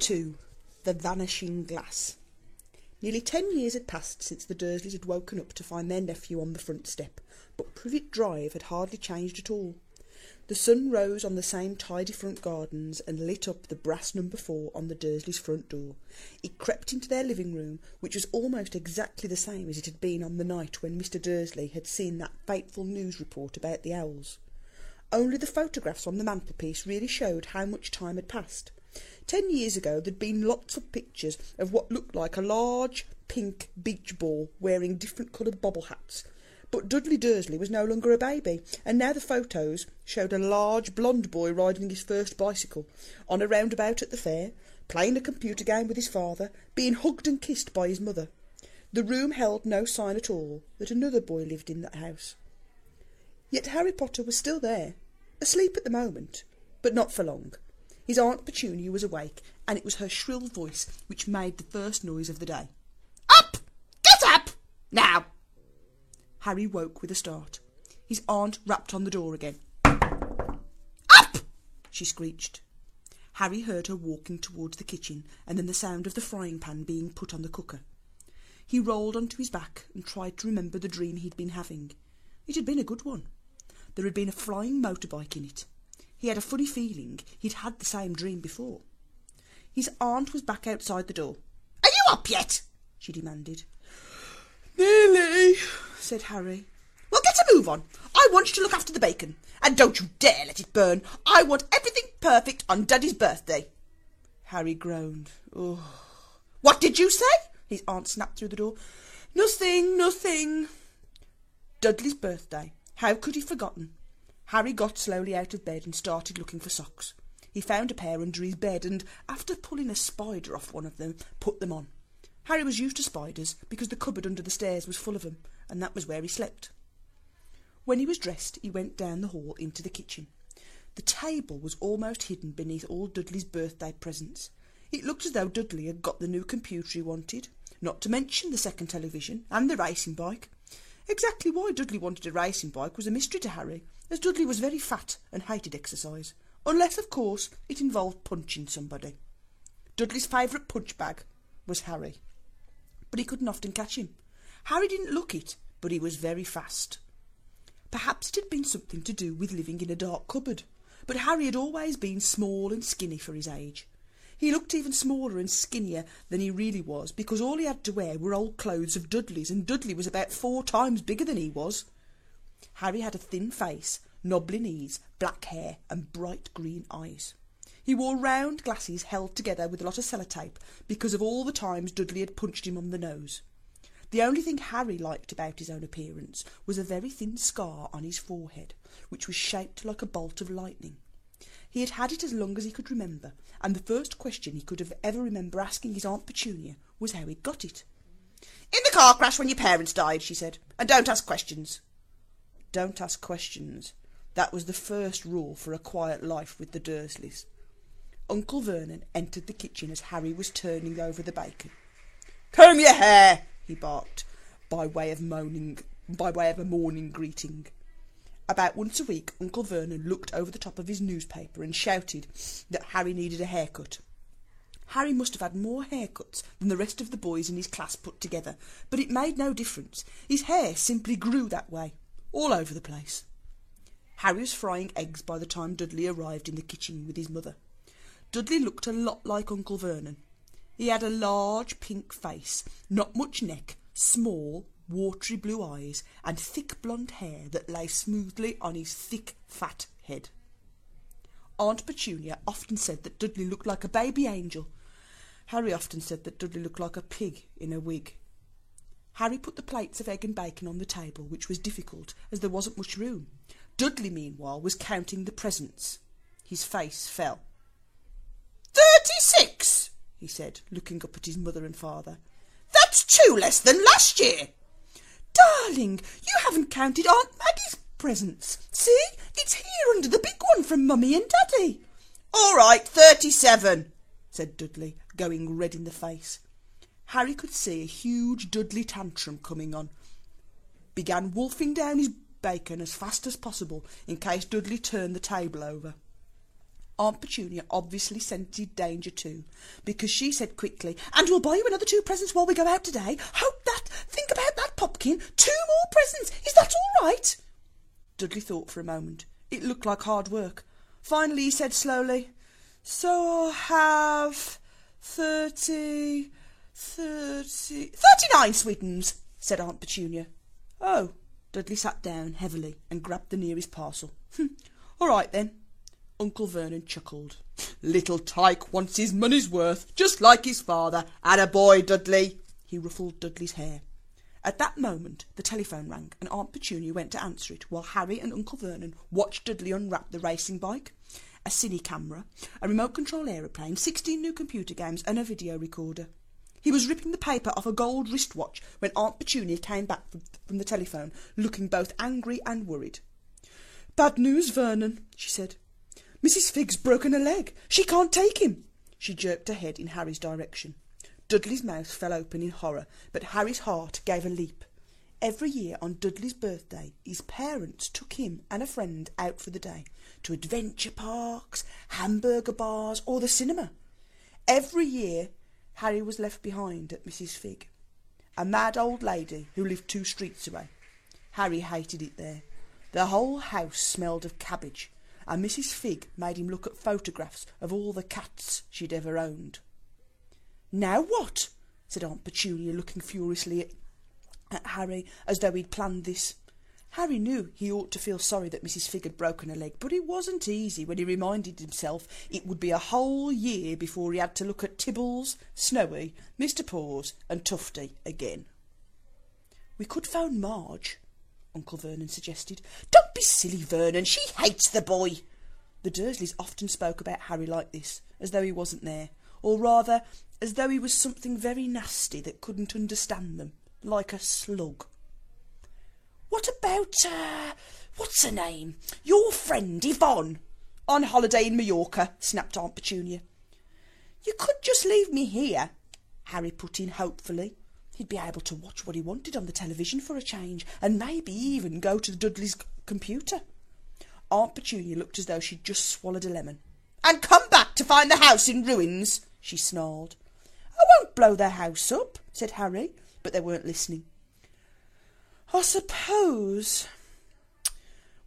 2. The Vanishing Glass. Nearly 10 years had passed since the Dursleys had woken up to find their nephew on the front step, but Privet Drive had hardly changed at all. The sun rose on the same tidy front gardens and lit up the brass number 4 on the Dursleys' front door. It crept into their living room, which was almost exactly the same as it had been on the night when Mr. Dursley had seen that fateful news report about the owls. Only the photographs on the mantelpiece really showed how much time had passed. 10 years ago there'd been lots of pictures of what looked like a large pink beach ball wearing different coloured bobble hats. But Dudley Dursley was no longer a baby, and now the photos showed a large blonde boy riding his first bicycle, on a roundabout at the fair, playing a computer game with his father, being hugged and kissed by his mother. The room held no sign at all that another boy lived in that house. Yet Harry Potter was still there, asleep at the moment, but not for long. His Aunt Petunia was awake, and it was her shrill voice which made the first noise of the day. "Up! Get up! Now!" Harry woke with a start. His aunt rapped on the door again. "Up!" she screeched. Harry heard her walking towards the kitchen, and then the sound of the frying pan being put on the cooker. He rolled onto his back and tried to remember the dream he'd been having. It had been a good one. There had been a flying motorbike in it. He had a funny feeling he'd had the same dream before. His aunt was back outside the door. "Are you up yet?" she demanded. "Nearly," said Harry. "Well, get a move on. I want you to look after the bacon. And don't you dare let it burn. I want everything perfect on Daddy's birthday." Harry groaned. "Oh." "What did you say?" his aunt snapped through the door. Nothing. Dudley's birthday. How could he have forgotten? Harry got slowly out of bed and started looking for socks. He found a pair under his bed and, after pulling a spider off one of them, put them on. Harry was used to spiders because the cupboard under the stairs was full of them, and that was where he slept. When he was dressed, he went down the hall into the kitchen. The table was almost hidden beneath all Dudley's birthday presents. It looked as though Dudley had got the new computer he wanted, not to mention the second television and the racing bike. Exactly why Dudley wanted a racing bike was a mystery to Harry, as Dudley was very fat and hated exercise, unless, of course, it involved punching somebody. Dudley's favourite punch bag was Harry, but he couldn't often catch him. Harry didn't look it, but he was very fast. Perhaps it had been something to do with living in a dark cupboard, but Harry had always been small and skinny for his age. He looked even smaller and skinnier than he really was, because all he had to wear were old clothes of Dudley's, and Dudley was about 4 times bigger than he was. Harry had a thin face, knobbly knees, black hair, and bright green eyes. He wore round glasses held together with a lot of sellotape, because of all the times Dudley had punched him on the nose. The only thing Harry liked about his own appearance was a very thin scar on his forehead, which was shaped like a bolt of lightning. He had had it as long as he could remember, and the first question he could have ever remember asking his Aunt Petunia was how he'd got it. "In the car crash when your parents died," she said, "and don't ask questions." Don't ask questions. That was the first rule for a quiet life with the Dursleys. Uncle Vernon entered the kitchen as Harry was turning over the bacon. "Comb your hair," he barked, by way of a morning greeting. About once a week, Uncle Vernon looked over the top of his newspaper and shouted that Harry needed a haircut. Harry must have had more haircuts than the rest of the boys in his class put together, but it made no difference. His hair simply grew that way, all over the place. Harry was frying eggs by the time Dudley arrived in the kitchen with his mother. Dudley looked a lot like Uncle Vernon. He had a large pink face, not much neck, small, watery blue eyes, and thick blonde hair that lay smoothly on his thick, fat head. Aunt Petunia often said that Dudley looked like a baby angel. Harry often said that Dudley looked like a pig in a wig. Harry put the plates of egg and bacon on the table, which was difficult, as there wasn't much room. Dudley, meanwhile, was counting the presents. His face fell. 36, he said, looking up at his mother and father. "That's 2 less than last year." "Darling, you haven't counted Aunt Maggie's presents. See, it's here under the big one from Mummy and Daddy." "All right, 37, said Dudley, going red in the face. Harry could see a huge Dudley tantrum coming on. Began wolfing down his bacon as fast as possible in case Dudley turned the table over. Aunt Petunia obviously scented danger too, because she said quickly, "And we'll buy you another 2 presents while we go out today. Think about that, Popkin. 2 more presents. Is that all right?" Dudley thought for a moment. It looked like hard work. Finally he said slowly, "So I'll have 39 sweetums," said Aunt Petunia. "Oh." Dudley sat down heavily and grabbed the nearest parcel. "All right then." Uncle Vernon chuckled. "Little Tyke wants his money's worth, just like his father. Attaboy, Dudley." He ruffled Dudley's hair. At that moment the telephone rang and Aunt Petunia went to answer it while Harry and Uncle Vernon watched Dudley unwrap the racing bike, a cine camera, a remote-control aeroplane, 16 new computer games and a video recorder. He was ripping the paper off a gold wristwatch when Aunt Petunia came back from the telephone, looking both angry and worried. "Bad news, Vernon," she said. "Mrs. Figg's broken her leg. She can't take him." She jerked her head in Harry's direction. Dudley's mouth fell open in horror, but Harry's heart gave a leap. Every year on Dudley's birthday, his parents took him and a friend out for the day, to adventure parks, hamburger bars, or the cinema. Every year, Harry was left behind at Mrs. Figg, a mad old lady who lived 2 streets away. Harry hated it there. The whole house smelled of cabbage, and Mrs. Figg made him look at photographs of all the cats she'd ever owned. "Now what?" said Aunt Petunia, looking furiously at Harry, as though he'd planned this. Harry knew he ought to feel sorry that Mrs. Figg had broken her leg, but it wasn't easy when he reminded himself it would be a whole year before he had to look at Tibbles, Snowy, Mr. Paws and Tufty again. "We could phone Marge," Uncle Vernon suggested. "Don't be silly, Vernon. She hates the boy." The Dursleys often spoke about Harry like this, as though he wasn't there, or rather, as though he was something very nasty that couldn't understand them, like a slug. "What about, what's her name? Your friend, Yvonne?" "On holiday in Mallorca," snapped Aunt Petunia. "You could just leave me here," Harry put in hopefully. He'd be able to watch what he wanted on the television for a change, and maybe even go to Dudley's computer. Aunt Petunia looked as though she'd just swallowed a lemon. "And come back to find the house in ruins," she snarled. "I won't blow their house up," said Harry, but they weren't listening. "I suppose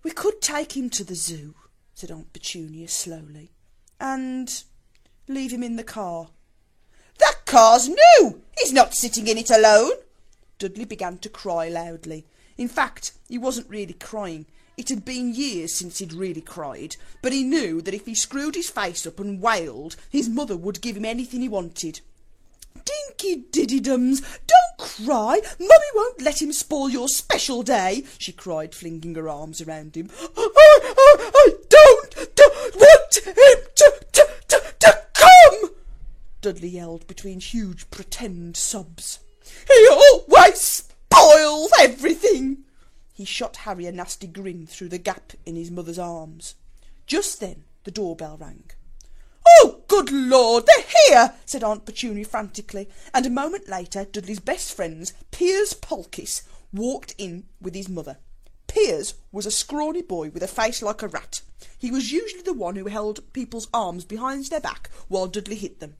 we could take him to the zoo," said Aunt Petunia slowly, "and leave him in the car." "That car's new. He's not sitting in it alone." Dudley began to cry loudly. In fact, he wasn't really crying. It had been years since he'd really cried, but he knew that if he screwed his face up and wailed, his mother would give him anything he wanted. "Dinky Diddydums, don't cry. Mummy won't let him spoil your special day," she cried, flinging her arms around him. I don't want him to come," Dudley yelled between huge pretend sobs. "He always spoils everything." He shot Harry a nasty grin through the gap in his mother's arms. Just then the doorbell rang. "Oh, good Lord, they're here," said Aunt Petunia frantically, and a moment later Dudley's best friends, Piers Polkiss, walked in with his mother. Piers was a scrawny boy with a face like a rat. He was usually the one who held people's arms behind their back while Dudley hit them.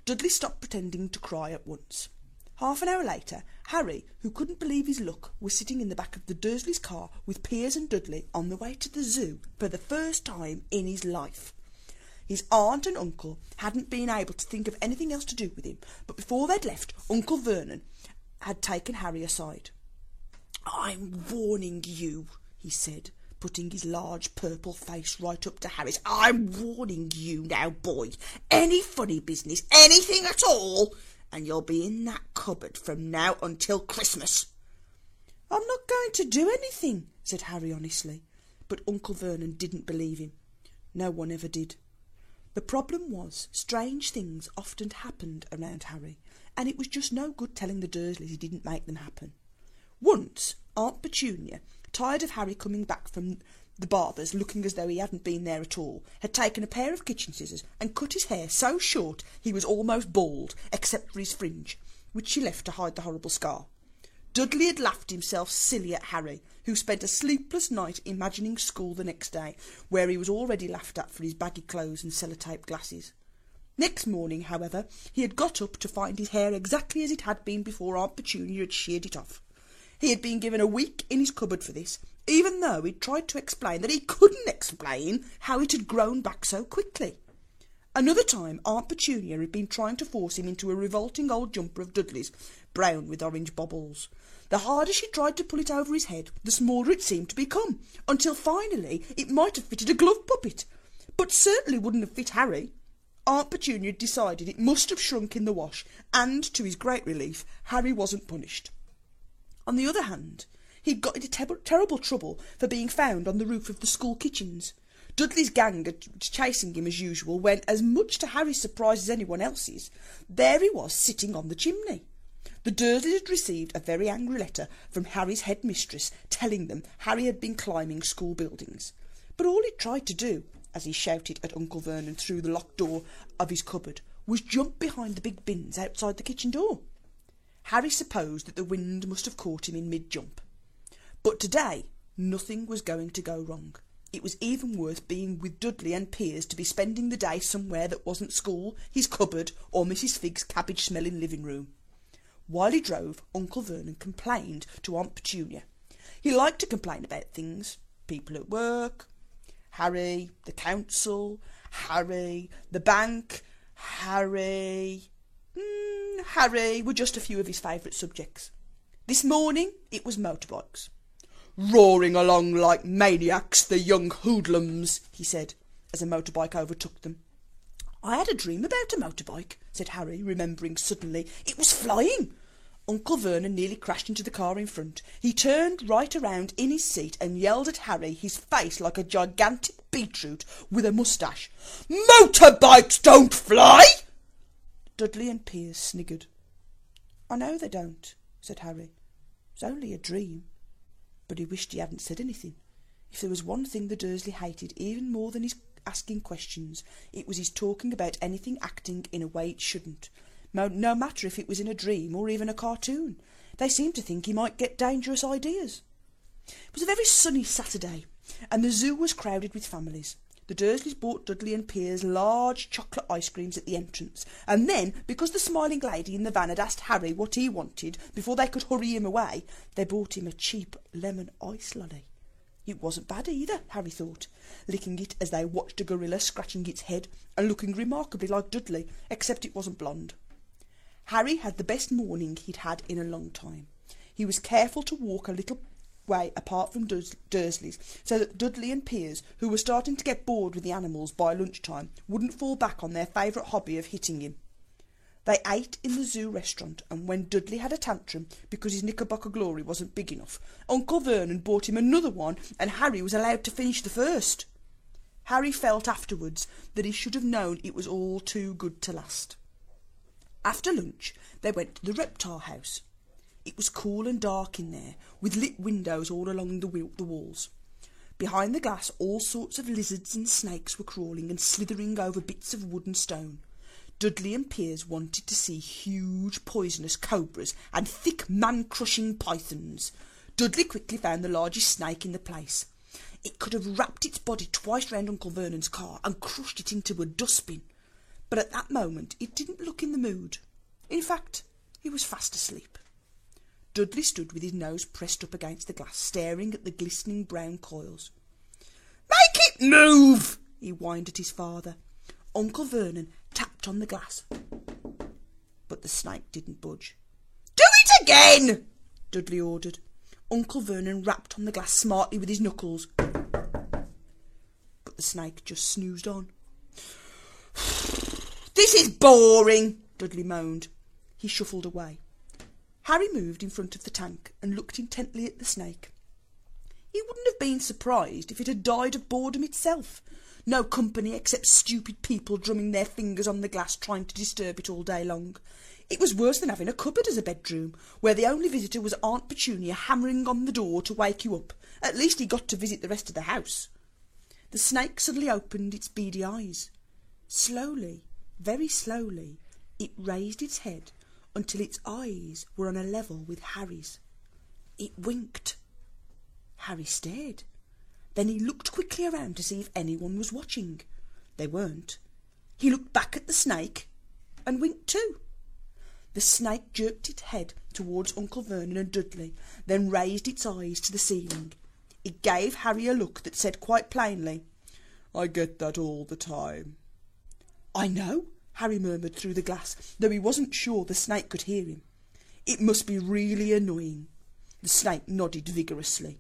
Dudley stopped pretending to cry at once. Half an hour later, Harry, who couldn't believe his luck, was sitting in the back of the Dursleys' car with Piers and Dudley on the way to the zoo for the first time in his life. His aunt and uncle hadn't been able to think of anything else to do with him, but before they'd left, Uncle Vernon had taken Harry aside. "I'm warning you," he said, putting his large purple face right up to Harry's. "I'm warning you now, boy. Any funny business, anything at all, and you'll be in that cupboard from now until Christmas." "I'm not going to do anything," said Harry honestly, but Uncle Vernon didn't believe him. No one ever did. The problem was, strange things often happened around Harry, and it was just no good telling the Dursleys he didn't make them happen. Once, Aunt Petunia, tired of Harry coming back from the barber's looking as though he hadn't been there at all, had taken a pair of kitchen scissors and cut his hair so short he was almost bald, except for his fringe, which she left to hide the horrible scar. Dudley had laughed himself silly at Harry, who spent a sleepless night imagining school the next day, where he was already laughed at for his baggy clothes and sellotape glasses. Next morning, however, he had got up to find his hair exactly as it had been before Aunt Petunia had sheared it off. He had been given a week in his cupboard for this, even though he'd tried to explain that he couldn't explain how it had grown back so quickly. Another time, Aunt Petunia had been trying to force him into a revolting old jumper of Dudley's, brown with orange bobbles. The harder she tried to pull it over his head, the smaller it seemed to become, until finally it might have fitted a glove puppet, but certainly wouldn't have fit Harry. Aunt Petunia had decided it must have shrunk in the wash, and, to his great relief, Harry wasn't punished. On the other hand, he'd got into terrible trouble for being found on the roof of the school kitchens. Dudley's gang had chasing him as usual when, as much to Harry's surprise as anyone else's, there he was sitting on the chimney. The Dursleys had received a very angry letter from Harry's head mistress telling them Harry had been climbing school buildings. But all he tried to do, as he shouted at Uncle Vernon through the locked door of his cupboard, was jump behind the big bins outside the kitchen door. Harry supposed that the wind must have caught him in mid-jump. But today nothing was going to go wrong. It was even worse being with Dudley and Piers to be spending the day somewhere that wasn't school, his cupboard, or Mrs. Figg's cabbage-smelling living room. While he drove, Uncle Vernon complained to Aunt Petunia. He liked to complain about things. People at work, Harry, the council, Harry, the bank, Harry were just a few of his favourite subjects. This morning it was motorbikes. "Roaring along like maniacs, the young hoodlums," he said, as a motorbike overtook them. "I had a dream about a motorbike," said Harry, remembering suddenly. "It was flying." Uncle Vernon nearly crashed into the car in front. He turned right around in his seat and yelled at Harry, his face like a gigantic beetroot with a moustache. "Motorbikes don't fly!" Dudley and Piers sniggered. "I know they don't," said Harry. "It's only a dream." But he wished he hadn't said anything. If there was one thing the Dursley hated even more than his asking questions, it was his talking about anything acting in a way it shouldn't. No matter if it was in a dream or even a cartoon. They seemed to think he might get dangerous ideas. It was a very sunny Saturday, and the zoo was crowded with families. The Dursleys bought Dudley and Piers large chocolate ice creams at the entrance, and then, because the smiling lady in the van had asked Harry what he wanted before they could hurry him away, they bought him a cheap lemon ice lolly. It wasn't bad either, Harry thought, licking it as they watched a gorilla scratching its head and looking remarkably like Dudley, except it wasn't blonde. Harry had the best morning he'd had in a long time. He was careful to walk a little way apart from Dursley's, so that Dudley and Piers, who were starting to get bored with the animals by lunchtime, wouldn't fall back on their favourite hobby of hitting him. They ate in the zoo restaurant, and when Dudley had a tantrum because his Knickerbocker glory wasn't big enough, Uncle Vernon bought him another one, and Harry was allowed to finish the first. Harry felt afterwards that he should have known it was all too good to last. After lunch, they went to the reptile house. It was cool and dark in there, with lit windows all along the walls. Behind the glass, all sorts of lizards and snakes were crawling and slithering over bits of wood and stone. Dudley and Piers wanted to see huge poisonous cobras and thick man-crushing pythons. Dudley quickly found the largest snake in the place. It could have wrapped its body twice round Uncle Vernon's car and crushed it into a dustbin. But at that moment it didn't look in the mood. In fact, he was fast asleep. Dudley stood with his nose pressed up against the glass, staring at the glistening brown coils. "Make it move!" he whined at his father. Uncle Vernon tapped on the glass, but the snake didn't budge. "Do it again!" Dudley ordered. Uncle Vernon rapped on the glass smartly with his knuckles, but the snake just snoozed on. "This is boring," Dudley moaned. He shuffled away. Harry moved in front of the tank and looked intently at the snake. He wouldn't have been surprised if it had died of boredom itself. No company except stupid people drumming their fingers on the glass trying to disturb it all day long. It was worse than having a cupboard as a bedroom, where the only visitor was Aunt Petunia hammering on the door to wake you up. At least he got to visit the rest of the house. The snake suddenly opened its beady eyes. Slowly, very slowly, it raised its head until its eyes were on a level with Harry's. It winked. Harry stared. Then he looked quickly around to see if anyone was watching. They weren't. He looked back at the snake and winked too. The snake jerked its head towards Uncle Vernon and Dudley, then raised its eyes to the ceiling. It gave Harry a look that said quite plainly, "I get that all the time." "I know," Harry murmured through the glass, though he wasn't sure the snake could hear him. "It must be really annoying." The snake nodded vigorously.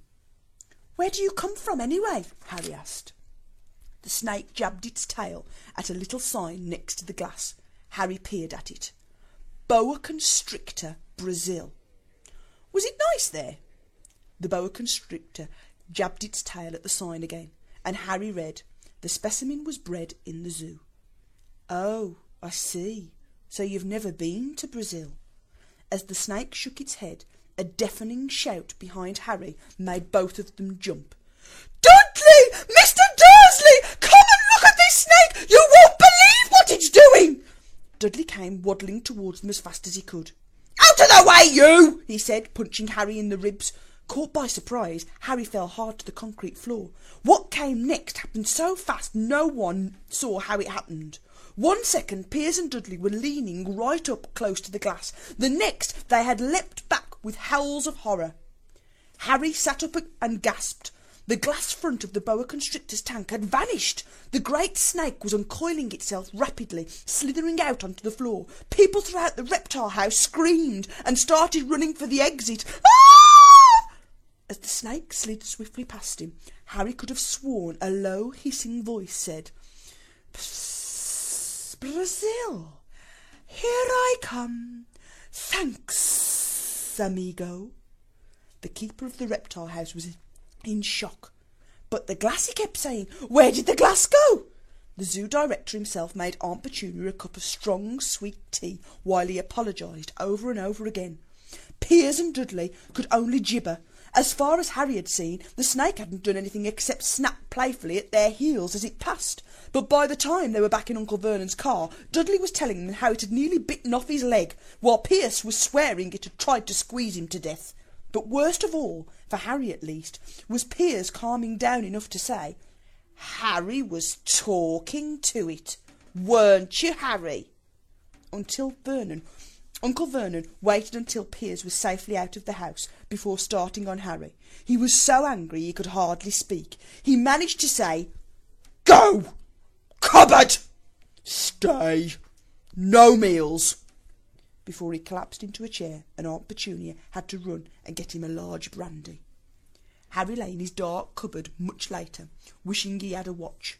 "Where do you come from, anyway?" Harry asked. The snake jabbed its tail at a little sign next to the glass. Harry peered at it. Boa Constrictor, Brazil. Was it nice there? The boa constrictor jabbed its tail at the sign again, and Harry read, "The specimen was bred in the zoo." "Oh, I see. So you've never been to Brazil?" As the snake shook its head, a deafening shout behind Harry made both of them jump. "Dudley! Mr. Dursley! Come and look at this snake! You won't believe what it's doing!" Dudley came waddling towards them as fast as he could. "Out of the way, you!" he said, punching Harry in the ribs. Caught by surprise, Harry fell hard to the concrete floor. What came next happened so fast no one saw how it happened. 1 second, Piers and Dudley were leaning right up close to the glass. The next, they had leapt back with howls of horror. Harry sat up and gasped. The glass front of the boa constrictor's tank had vanished. The great snake was uncoiling itself rapidly, slithering out onto the floor. People throughout the reptile house screamed and started running for the exit. "Ah!" As the snake slid swiftly past him, Harry could have sworn a low hissing voice said, "Psst, Brazil, here I come. Thanks, amigo." The keeper of the reptile house was in shock. "But the glass," he kept saying. "Where did the glass go?" The zoo director himself made Aunt Petunia a cup of strong, sweet tea while he apologised over and over again. Piers and Dudley could only gibber. As far as Harry had seen, the snake hadn't done anything except snap playfully at their heels as it passed. But by the time they were back in Uncle Vernon's car, Dudley was telling them how it had nearly bitten off his leg, while Piers was swearing it had tried to squeeze him to death. But worst of all, for Harry at least, was Piers calming down enough to say, "Harry was talking to it, weren't you, Harry?" Uncle Vernon waited until Piers was safely out of the house before starting on Harry. He was so angry he could hardly speak. He managed to say, "Go! Cupboard! Stay! No meals!" before he collapsed into a chair and Aunt Petunia had to run and get him a large brandy. Harry lay in his dark cupboard much later, wishing he had a watch.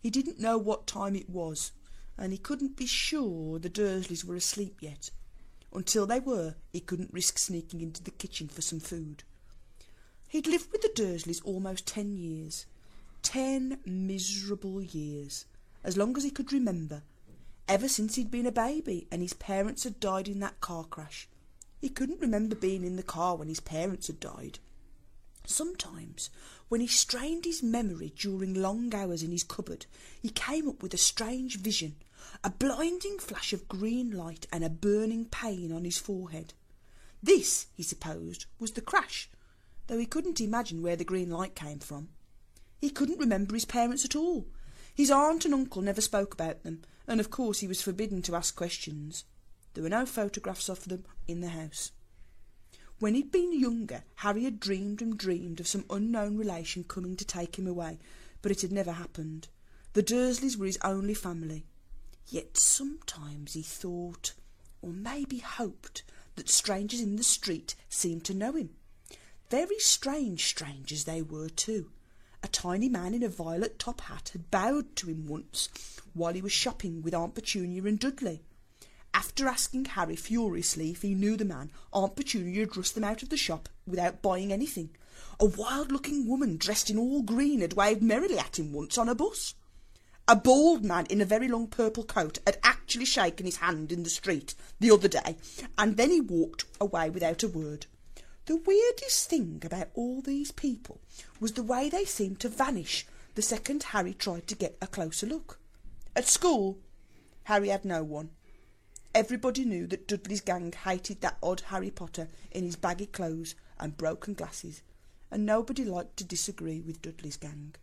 He didn't know what time it was, and he couldn't be sure the Dursleys were asleep yet. Until they were, he couldn't risk sneaking into the kitchen for some food. He'd lived with the Dursleys almost 10 years. 10 miserable years, as long as he could remember, ever since he'd been a baby and his parents had died in that car crash. He couldn't remember being in the car when his parents had died. Sometimes, when he strained his memory during long hours in his cupboard, he came up with a strange vision, a blinding flash of green light and a burning pain on his forehead. This, he supposed, was the crash, though he couldn't imagine where the green light came from. He couldn't remember his parents at all. His aunt and uncle never spoke about them, and of course he was forbidden to ask questions. There were no photographs of them in the house. When he'd been younger, Harry had dreamed and dreamed of some unknown relation coming to take him away, but it had never happened. The Dursleys were his only family. Yet sometimes he thought, or maybe hoped, that strangers in the street seemed to know him. Very strange strangers they were too. A tiny man in a violet top hat had bowed to him once while he was shopping with Aunt Petunia and Dudley. After asking Harry furiously if he knew the man, Aunt Petunia had rushed them out of the shop without buying anything. A wild-looking woman dressed in all green had waved merrily at him once on a bus. A bald man in a very long purple coat had actually shaken his hand in the street the other day, and then he walked away without a word. The weirdest thing about all these people was the way they seemed to vanish the second Harry tried to get a closer look. At school, Harry had no one. Everybody knew that Dudley's gang hated that odd Harry Potter in his baggy clothes and broken glasses, and nobody liked to disagree with Dudley's gang.